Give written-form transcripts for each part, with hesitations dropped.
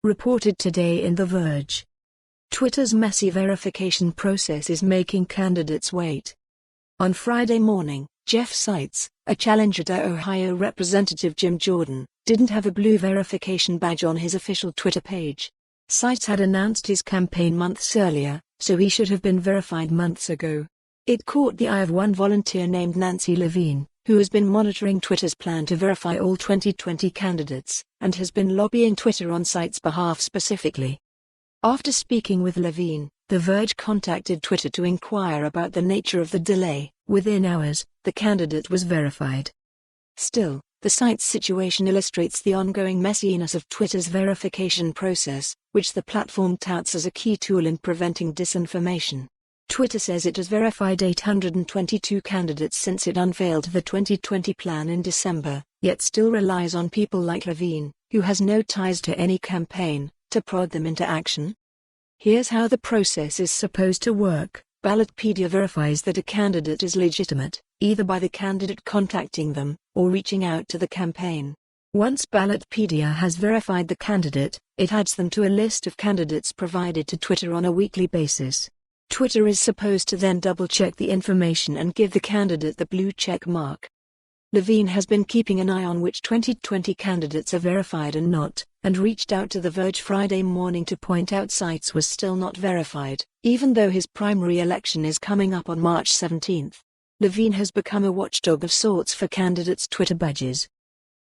reported today in The Verge. Twitter's messy verification process is making candidates wait. On Friday morning, Jeff Seitz, a challenger to Ohio Representative Jim Jordan, didn't have a blue verification badge on his official Twitter page. Seitz had announced his campaign months earlier, so he should have been verified months ago. It caught the eye of one volunteer named Nancy Levine, who has been monitoring Twitter's plan to verify all 2020 candidates, and has been lobbying Twitter on Seitz' behalf specifically. After speaking with Levine, The Verge contacted Twitter to inquire about the nature of the delay. Within hours, the candidate was verified. Still, the Seitz situation illustrates the ongoing messiness of Twitter's verification process, which the platform touts as a key tool in preventing disinformation. Twitter says it has verified 822 candidates since it unveiled the 2020 plan in December, yet still relies on people like Levine, who has no ties to any campaign, to prod them into action. Here's how the process is supposed to work. Ballotpedia verifies that a candidate is legitimate, either by the candidate contacting them, or reaching out to the campaign. Once Ballotpedia has verified the candidate, it adds them to a list of candidates provided to Twitter on a weekly basis. Twitter is supposed to then double-check the information and give the candidate the blue check mark. Levine has been keeping an eye on which 2020 candidates are verified and not, and reached out to The Verge Friday morning to point out Seitz was still not verified, even though his primary election is coming up on March 17. Levine has become a watchdog of sorts for candidates' Twitter badges.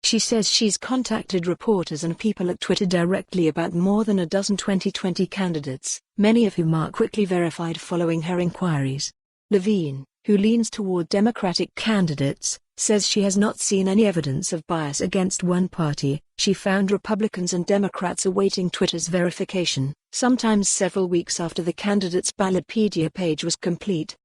She says she's contacted reporters and people at Twitter directly about more than a dozen 2020 candidates, many of whom are quickly verified following her inquiries. Levine, who leans toward Democratic candidates, says she has not seen any evidence of bias against one party. She found Republicans and Democrats awaiting Twitter's verification, sometimes several weeks after the candidate's Ballotpedia page was complete.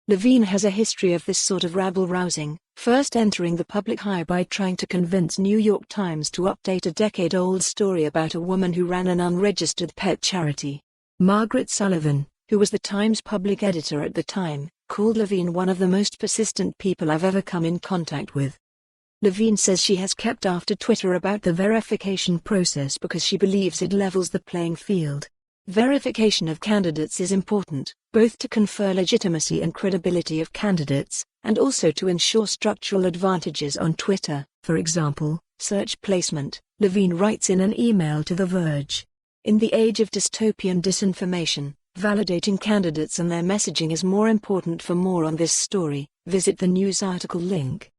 Levine has a history of this sort of rabble-rousing, first entering the public eye by trying to convince New York Times to update a decade-old story about a woman who ran an unregistered pet charity. Margaret Sullivan, who was the Times public editor at the time, called Levine one of the most persistent people I've ever come in contact with. Levine says she has kept after Twitter about the verification process because she believes it levels the playing field. Verification of candidates is important, both to confer legitimacy and credibility of candidates, and also to ensure structural advantages on Twitter, for example, search placement, Levine writes in an email to The Verge. In the age of dystopian disinformation, validating candidates and their messaging is more important. For more on this story, visit the news article link.